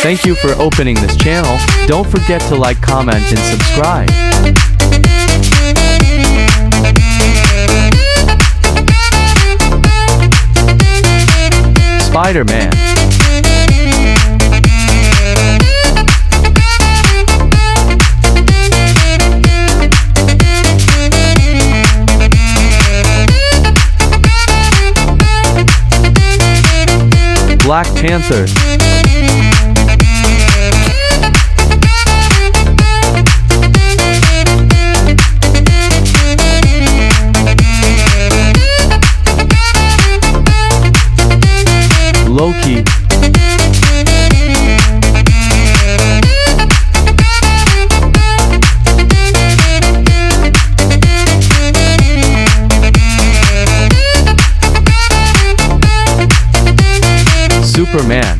Thank you for opening this channel. Don't forget to like, comment, and subscribe. Spider-Man. Black Panther. Loki. Superman.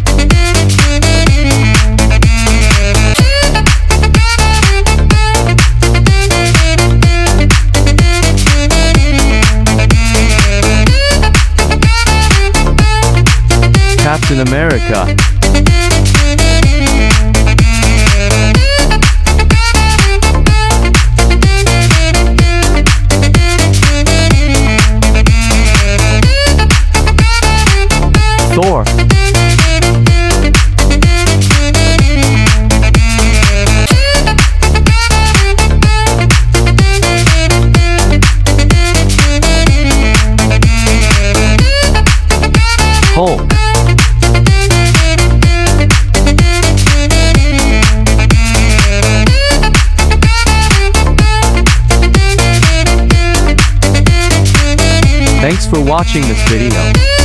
Captain America. Thor. Hulk. Thanks for watching this video.